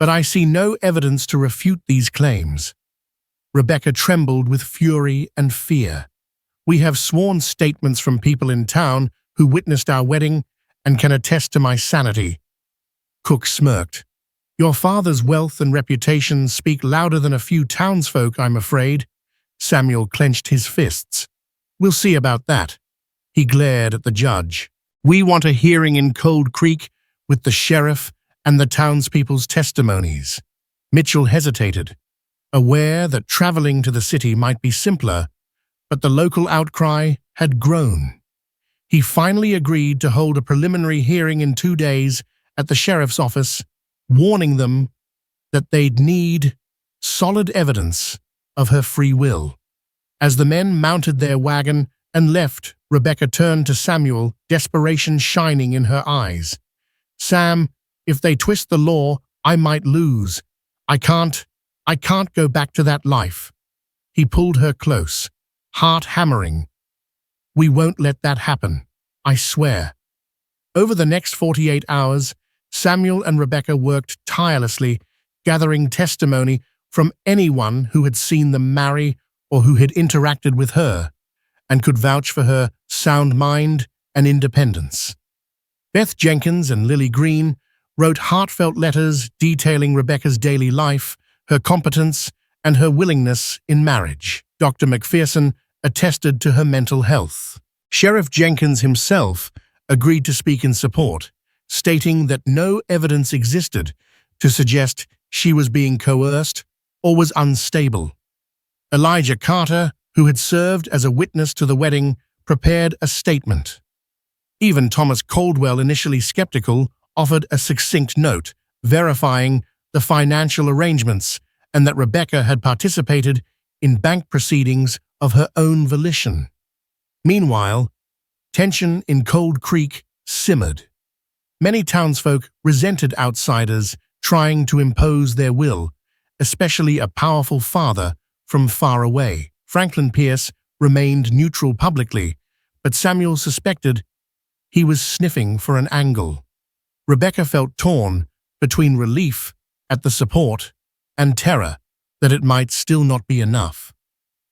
But I see no evidence to refute these claims. Rebecca trembled with fury and fear. We have sworn statements from people in town who witnessed our wedding and can attest to my sanity. Cook smirked. Your father's wealth and reputation speak louder than a few townsfolk, I'm afraid. Samuel clenched his fists. We'll see about that. He glared at the judge. We want a hearing in Cold Creek with the sheriff and the townspeople's testimonies. Mitchell hesitated, aware that traveling to the city might be simpler, but the local outcry had grown. He finally agreed to hold a preliminary hearing in 2 days at the sheriff's office, warning them that they'd need solid evidence of her free will. As the men mounted their wagon and left, Rebecca turned to Samuel, desperation shining in her eyes. Sam, if they twist the law, I might lose. I can't go back to that life. He pulled her close, heart hammering. We won't let that happen, I swear. Over the next 48 hours, Samuel and Rebecca worked tirelessly, gathering testimony from anyone who had seen them marry or who had interacted with her, and could vouch for her sound mind and independence. Beth Jenkins and Lily Green wrote heartfelt letters detailing Rebecca's daily life, her competence, and her willingness in marriage. Dr. McPherson attested to her mental health. Sheriff Jenkins himself agreed to speak in support, stating that no evidence existed to suggest she was being coerced or was unstable. Elijah Carter, who had served as a witness to the wedding, prepared a statement. Even Thomas Caldwell, initially skeptical, offered a succinct note, verifying the financial arrangements and that Rebecca had participated in bank proceedings of her own volition. Meanwhile, tension in Cold Creek simmered. Many townsfolk resented outsiders trying to impose their will, especially a powerful father from far away. Franklin Pierce remained neutral publicly, but Samuel suspected he was sniffing for an angle. Rebecca felt torn between relief at the support and terror that it might still not be enough.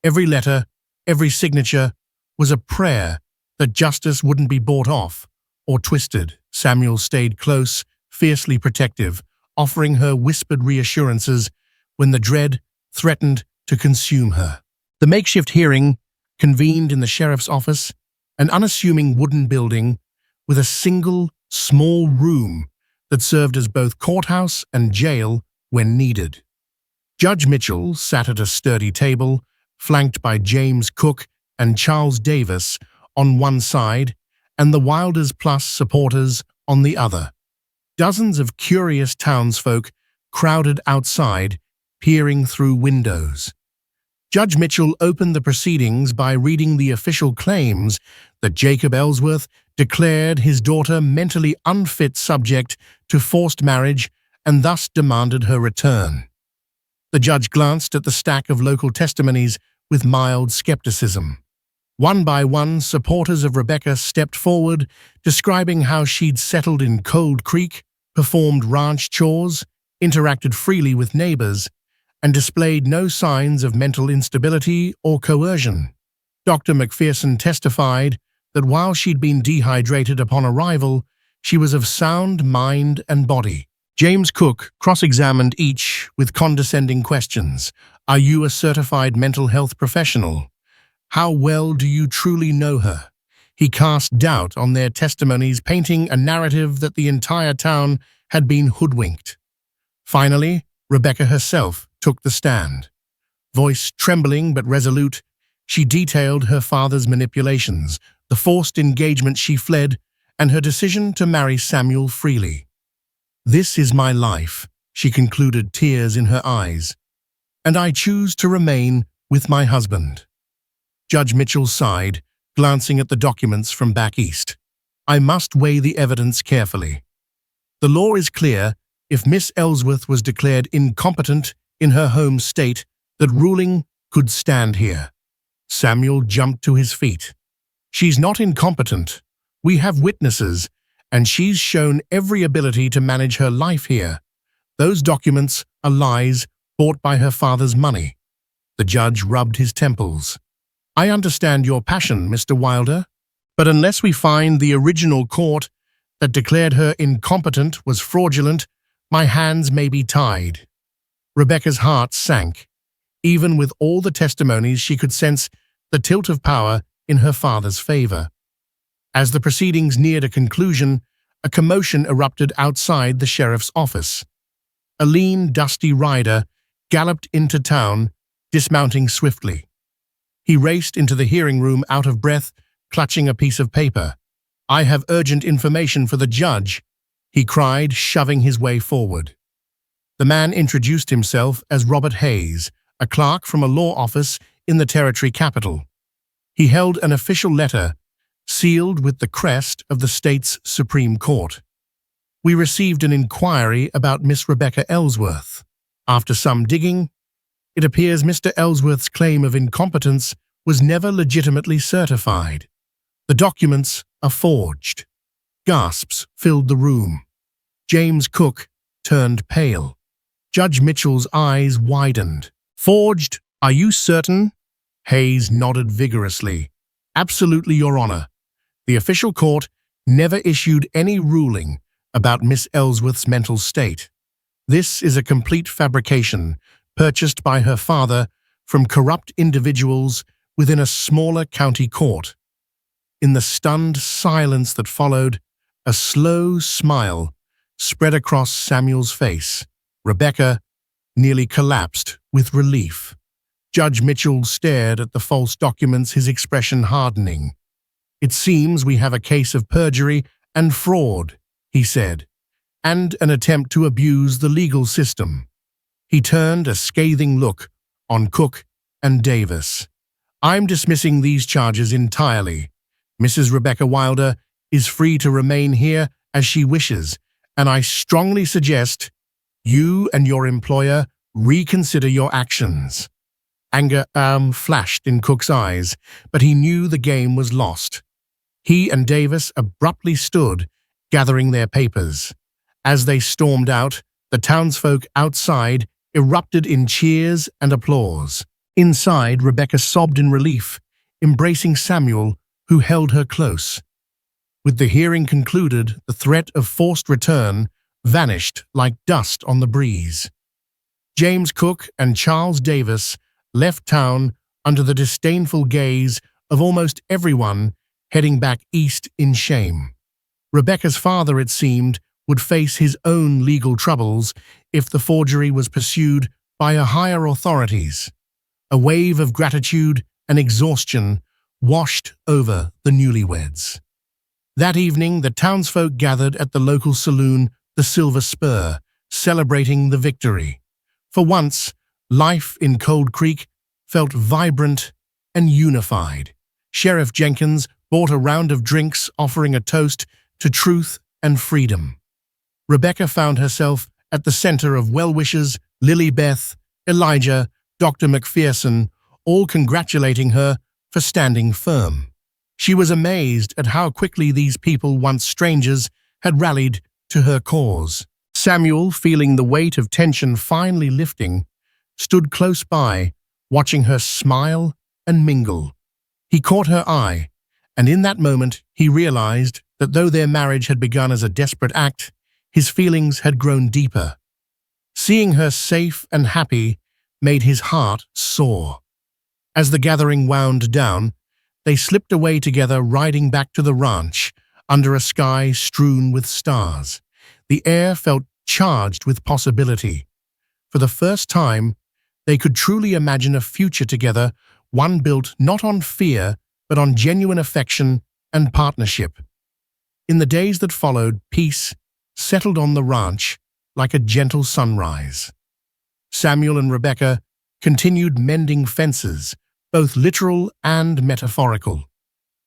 Every letter, every signature was a prayer that justice wouldn't be bought off or twisted. Samuel stayed close, fiercely protective, offering her whispered reassurances when the dread threatened to consume her. The makeshift hearing convened in the sheriff's office, an unassuming wooden building with a single, small room that served as both courthouse and jail when needed. Judge Mitchell sat at a sturdy table, flanked by James Cook and Charles Davis on one side and the Wilders Plus supporters on the other. Dozens of curious townsfolk crowded outside, peering through windows. Judge Mitchell opened the proceedings by reading the official claims that Jacob Ellsworth declared his daughter mentally unfit subject to forced marriage and thus demanded her return. The judge glanced at the stack of local testimonies with mild skepticism. One by one, supporters of Rebecca stepped forward, describing how she'd settled in Cold Creek, performed ranch chores, interacted freely with neighbors, and displayed no signs of mental instability or coercion. Dr. McPherson testified that while she'd been dehydrated upon arrival, she was of sound mind and body. James Cook cross-examined each with condescending questions. Are you a certified mental health professional? How well do you truly know her? He cast doubt on their testimonies, painting a narrative that the entire town had been hoodwinked. Finally, Rebecca herself took the stand. Voice trembling but resolute, she detailed her father's manipulations, the forced engagement she fled, and her decision to marry Samuel freely. This is my life, she concluded, tears in her eyes, and I choose to remain with my husband. Judge Mitchell sighed, glancing at the documents from back east. I must weigh the evidence carefully. The law is clear. If Miss Ellsworth was declared incompetent in her home state, that ruling could stand here. Samuel jumped to his feet. She's not incompetent. We have witnesses, and she's shown every ability to manage her life here. Those documents are lies bought by her father's money. The judge rubbed his temples. I understand your passion, Mr. Wilder, but unless we find the original court that declared her incompetent was fraudulent, my hands may be tied. Rebecca's heart sank. Even with all the testimonies, she could sense the tilt of power in her father's favor. As the proceedings neared a conclusion, a commotion erupted outside the sheriff's office. A lean, dusty rider galloped into town, dismounting swiftly. He raced into the hearing room out of breath, clutching a piece of paper. "I have urgent information for the judge," he cried, shoving his way forward. The man introduced himself as Robert Hayes, a clerk from a law office in the territory capital. He held an official letter, sealed with the crest of the state's Supreme Court. "We received an inquiry about Miss Rebecca Ellsworth. After some digging, it appears Mr. Ellsworth's claim of incompetence was never legitimately certified. The documents are forged." Gasps filled the room. James Cook turned pale. Judge Mitchell's eyes widened. "Forged? Are you certain?" Hayes nodded vigorously. "Absolutely, Your Honor. The official court never issued any ruling about Miss Ellsworth's mental state. This is a complete fabrication purchased by her father from corrupt individuals within a smaller county court." In the stunned silence that followed, a slow smile spread across Samuel's face. Rebecca nearly collapsed with relief. Judge Mitchell stared at the false documents, his expression hardening. "It seems we have a case of perjury and fraud," he said, "and an attempt to abuse the legal system." He turned a scathing look on Cook and Davis. "I'm dismissing these charges entirely. Mrs. Rebecca Wilder is free to remain here as she wishes, and I strongly suggest you and your employer reconsider your actions." Anger flashed in Cook's eyes, but he knew the game was lost. He and Davis abruptly stood, gathering their papers. As they stormed out, the townsfolk outside erupted in cheers and applause. Inside, Rebecca sobbed in relief, embracing Samuel, who held her close. With the hearing concluded, the threat of forced return vanished like dust on the breeze. James Cook and Charles Davis left town under the disdainful gaze of almost everyone, heading back east in shame. Rebecca's father, it seemed, would face his own legal troubles if the forgery was pursued by a higher authorities. A wave of gratitude and exhaustion washed over the newlyweds. That evening, the townsfolk gathered at the local saloon, the Silver Spur, celebrating the victory. For once, life in Cold Creek felt vibrant and unified. Sheriff Jenkins bought a round of drinks, offering a toast to truth and freedom. Rebecca found herself at the center of well-wishers, Lily Beth, Elijah, Dr. McPherson, all congratulating her for standing firm. She was amazed at how quickly these people, once strangers, had rallied to her cause. Samuel, feeling the weight of tension finally lifting, stood close by, watching her smile and mingle. He caught her eye, and in that moment he realized that though their marriage had begun as a desperate act, his feelings had grown deeper. Seeing her safe and happy made his heart soar. As the gathering wound down, they slipped away together, riding back to the ranch under a sky strewn with stars. The air felt charged with possibility. For the first time, they could truly imagine a future together, one built not on fear, but on genuine affection and partnership. In the days that followed, peace settled on the ranch like a gentle sunrise. Samuel and Rebecca continued mending fences, both literal and metaphorical.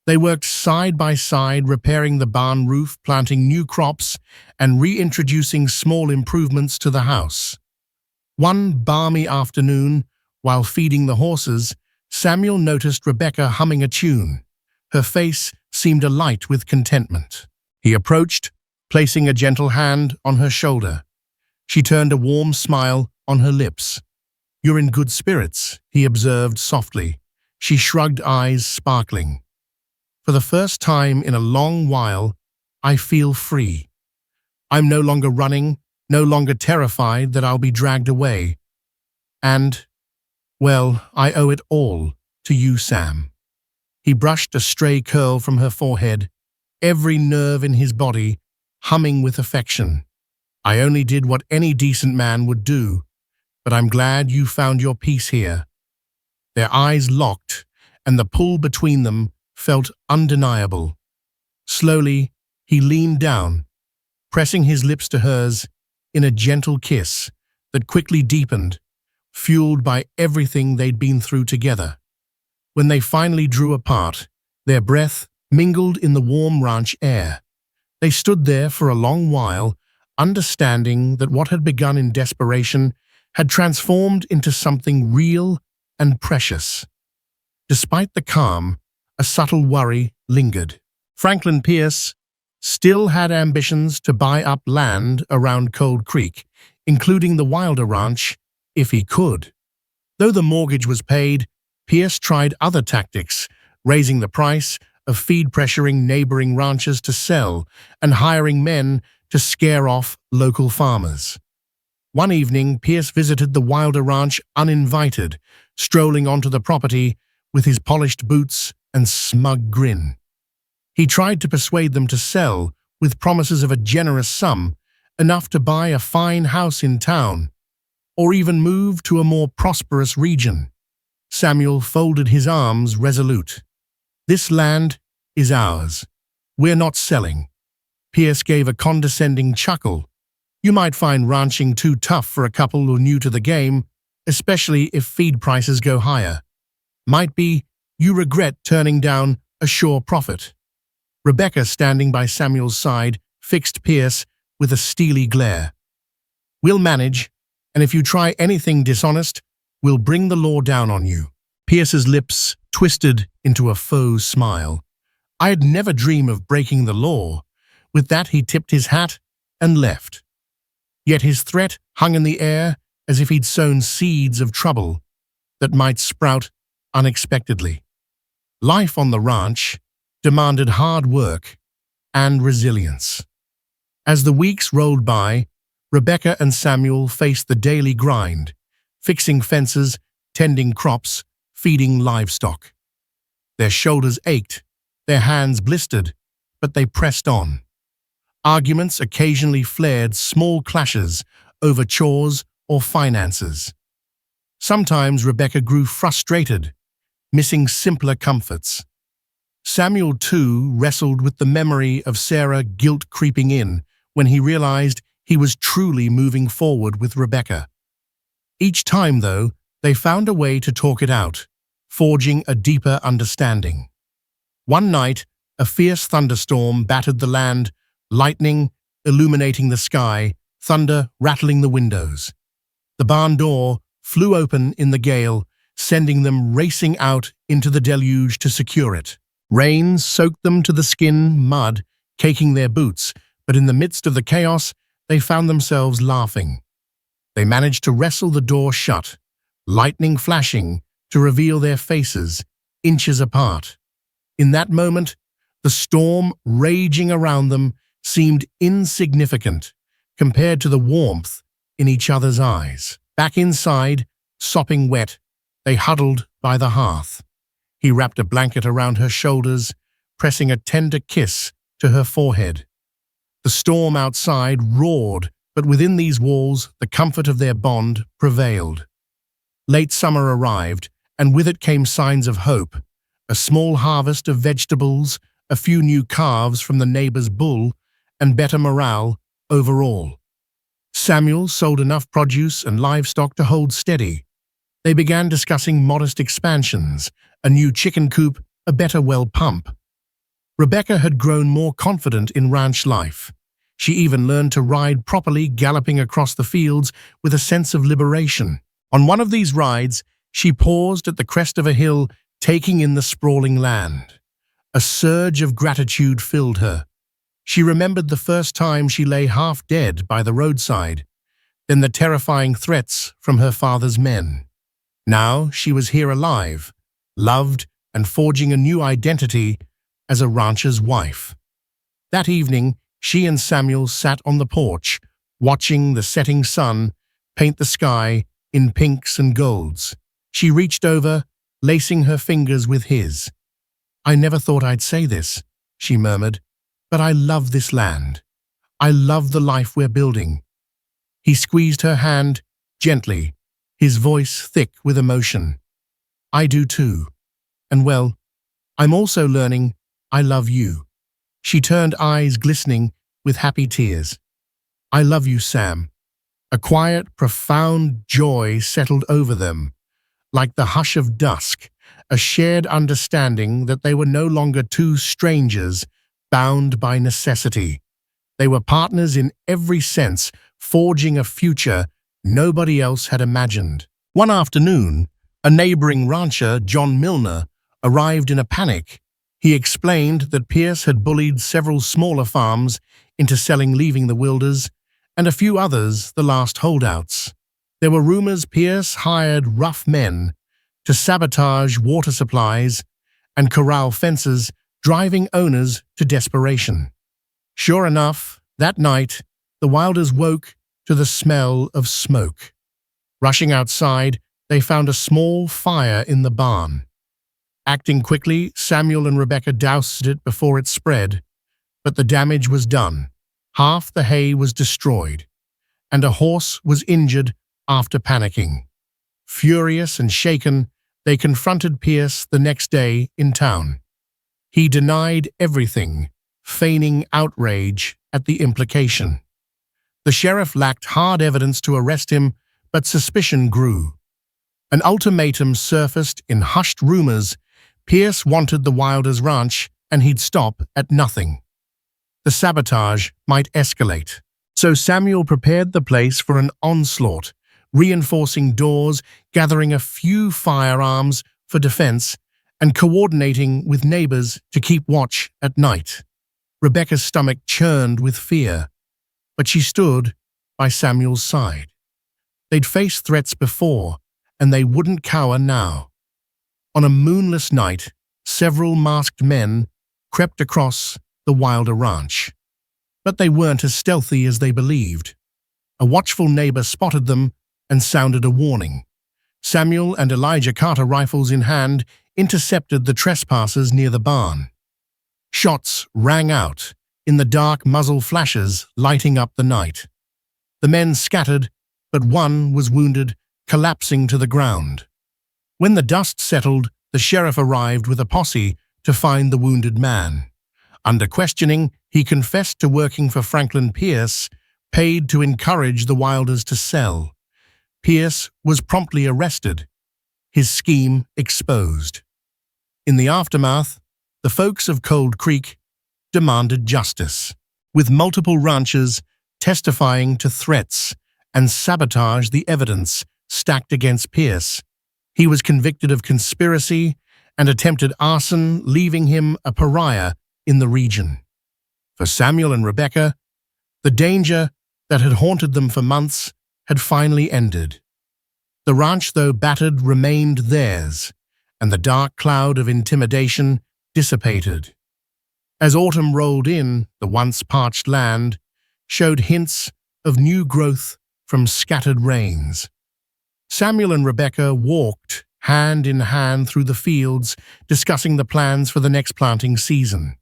They worked side by side, repairing the barn roof, planting new crops, and reintroducing small improvements to the house. One balmy afternoon, while feeding the horses, Samuel noticed Rebecca humming a tune. Her face seemed alight with contentment. He approached, placing a gentle hand on her shoulder. She turned a warm smile on her lips. "You're in good spirits," he observed softly. She shrugged, eyes sparkling. "For the first time in a long while, I feel free. I'm no longer running, no longer terrified that I'll be dragged away. And, well, I owe it all to you, Sam." He brushed a stray curl from her forehead, every nerve in his body humming with affection. "I only did what any decent man would do, but I'm glad you found your peace here." Their eyes locked, and the pull between them felt undeniable. Slowly, he leaned down, pressing his lips to hers in a gentle kiss that quickly deepened, fueled by everything they'd been through together. When they finally drew apart, their breath mingled in the warm ranch air. They stood there for a long while, understanding that what had begun in desperation had transformed into something real and precious. Despite the calm, a subtle worry lingered. Franklin Pierce still had ambitions to buy up land around Cold Creek, including the Wilder Ranch, if he could. Though the mortgage was paid, Pierce tried other tactics, raising the price of feed, pressuring neighboring ranchers to sell, and hiring men to scare off local farmers. One evening, Pierce visited the Wilder Ranch uninvited, strolling onto the property with his polished boots and smug grin. He tried to persuade them to sell, with promises of a generous sum, enough to buy a fine house in town, or even move to a more prosperous region. Samuel folded his arms, resolute. "This land is ours. We're not selling." Pierce gave a condescending chuckle. "You might find ranching too tough for a couple who are new to the game, especially if feed prices go higher. Might be you regret turning down a sure profit." Rebecca, standing by Samuel's side, fixed Pierce with a steely glare. "We'll manage, and if you try anything dishonest, we'll bring the law down on you." Pierce's lips twisted into a faux smile. "I'd never dream of breaking the law." With that, he tipped his hat and left. Yet his threat hung in the air as if he'd sown seeds of trouble that might sprout unexpectedly. Life on the ranch demanded hard work and resilience. As the weeks rolled by, Rebecca and Samuel faced the daily grind, fixing fences, tending crops, feeding livestock. Their shoulders ached, their hands blistered, but they pressed on. Arguments occasionally flared, small clashes over chores or finances. Sometimes Rebecca grew frustrated, missing simpler comforts. Samuel, too, wrestled with the memory of Sarah, guilt creeping in when he realized he was truly moving forward with Rebecca. Each time, though, they found a way to talk it out, forging a deeper understanding. One night, a fierce thunderstorm battered the land, lightning illuminating the sky, thunder rattling the windows. The barn door flew open in the gale, sending them racing out into the deluge to secure it. Rain soaked them to the skin, mud caking their boots, but in the midst of the chaos, they found themselves laughing. They managed to wrestle the door shut, lightning flashing to reveal their faces, inches apart. In that moment, the storm raging around them seemed insignificant compared to the warmth in each other's eyes. Back inside, sopping wet, they huddled by the hearth. He wrapped a blanket around her shoulders, pressing a tender kiss to her forehead. The storm outside roared, but within these walls, the comfort of their bond prevailed. Late summer arrived, and with it came signs of hope. A small harvest of vegetables, a few new calves from the neighbor's bull, and better morale overall. Samuel sold enough produce and livestock to hold steady. They began discussing modest expansions, a new chicken coop, a better well pump. Rebecca had grown more confident in ranch life. She even learned to ride properly, galloping across the fields with a sense of liberation. On one of these rides, she paused at the crest of a hill, taking in the sprawling land. A surge of gratitude filled her. She remembered the first time she lay half dead by the roadside, then the terrifying threats from her father's men. Now she was here alive, loved and forging a new identity as a rancher's wife. That evening, she and Samuel sat on the porch, watching the setting sun paint the sky in pinks and golds. She reached over, lacing her fingers with his. "I never thought I'd say this," she murmured, "but I love this land. I love the life we're building." He squeezed her hand gently, his voice thick with emotion. "I do too. And well, I'm also learning I love you." She turned, eyes glistening with happy tears. "I love you, Sam." A quiet, profound joy settled over them, like the hush of dusk, a shared understanding that they were no longer two strangers bound by necessity. They were partners in every sense, forging a future nobody else had imagined. One afternoon, a neighboring rancher, John Milner, arrived in a panic. He explained that Pierce had bullied several smaller farms into selling, leaving the Wilders, and a few others the last holdouts. There were rumors Pierce hired rough men to sabotage water supplies and corral fences, driving owners to desperation. Sure enough, that night, the Wilders woke to the smell of smoke. Rushing outside, they found a small fire in the barn. Acting quickly, Samuel and Rebecca doused it before it spread, but the damage was done. Half the hay was destroyed, and a horse was injured after panicking. Furious and shaken, they confronted Pierce the next day in town. He denied everything, feigning outrage at the implication. The sheriff lacked hard evidence to arrest him, but suspicion grew. An ultimatum surfaced in hushed rumors. Pierce wanted the Wilders ranch, and he'd stop at nothing. The sabotage might escalate. So Samuel prepared the place for an onslaught, reinforcing doors, gathering a few firearms for defense, and coordinating with neighbors to keep watch at night. Rebecca's stomach churned with fear, but she stood by Samuel's side. They'd faced threats before, and they wouldn't cower now. On a moonless night, several masked men crept across the Wilder ranch. But they weren't as stealthy as they believed. A watchful neighbor spotted them and sounded a warning. Samuel and Elijah Carter, rifles in hand, intercepted the trespassers near the barn. Shots rang out, in the dark, muzzle flashes lighting up the night. The men scattered, but one was wounded, collapsing to the ground. When the dust settled, the sheriff arrived with a posse to find the wounded man. Under questioning, he confessed to working for Franklin Pierce, paid to encourage the Wilders to sell. Pierce was promptly arrested, his scheme exposed. In the aftermath, the folks of Cold Creek demanded justice, with multiple ranchers testifying to threats and sabotage the evidence stacked against Pierce. He was convicted of conspiracy and attempted arson, leaving him a pariah in the region. For Samuel and Rebecca, the danger that had haunted them for months had finally ended. The ranch, though battered, remained theirs, and the dark cloud of intimidation dissipated. As autumn rolled in, the once parched land showed hints of new growth from scattered rains. Samuel and Rebecca walked hand in hand through the fields, discussing the plans for the next planting season.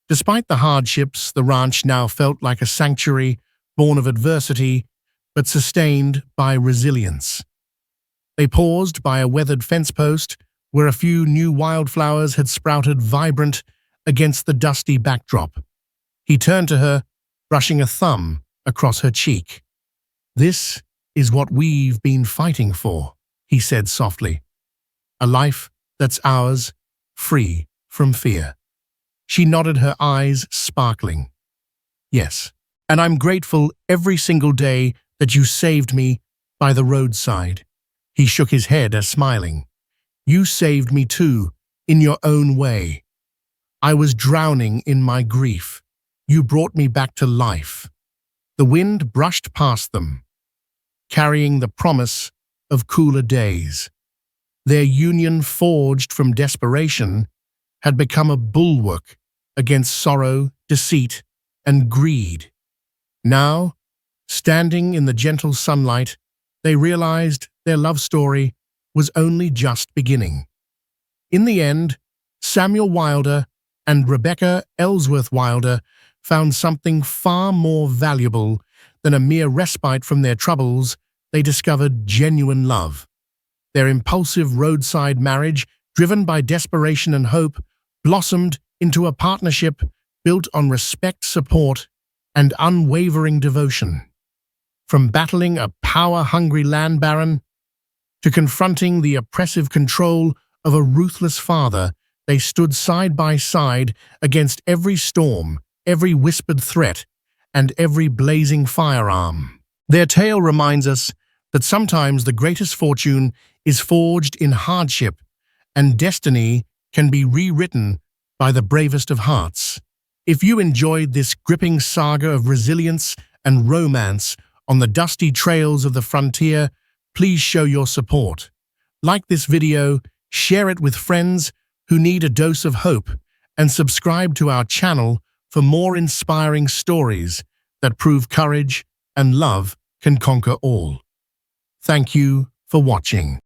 Despite the hardships, the ranch now felt like a sanctuary, born of adversity, but sustained by resilience. They paused by a weathered fence post where a few new wildflowers had sprouted, vibrant against the dusty backdrop. He turned to her, brushing a thumb across her cheek. "This is what we've been fighting for," he said softly. "A life that's ours, free from fear." She nodded, her eyes sparkling. "Yes, and I'm grateful every single day that you saved me by the roadside." He shook his head, smiling. "You saved me too, in your own way. I was drowning in my grief. You brought me back to life. The wind brushed past them, carrying the promise of cooler days. Their union, forged from desperation, had become a bulwark against sorrow, deceit, and greed. Now, standing in the gentle sunlight, they realized their love story was only just beginning. In the end, Samuel Wilder and Rebecca Ellsworth Wilder found something far more valuable than a mere respite from their troubles. They discovered genuine love. Their impulsive roadside marriage, driven by desperation and hope, blossomed into a partnership built on respect, support, and unwavering devotion. From battling a power-hungry land baron to confronting the oppressive control of a ruthless father, they stood side by side against every storm, every whispered threat, and every blazing firearm. Their tale reminds us that sometimes the greatest fortune is forged in hardship, and destiny can be rewritten by the bravest of hearts. If you enjoyed this gripping saga of resilience and romance on the dusty trails of the frontier, please show your support. Like this video, share it with friends who need a dose of hope, and subscribe to our channel for more inspiring stories that prove courage and love can conquer all. Thank you for watching.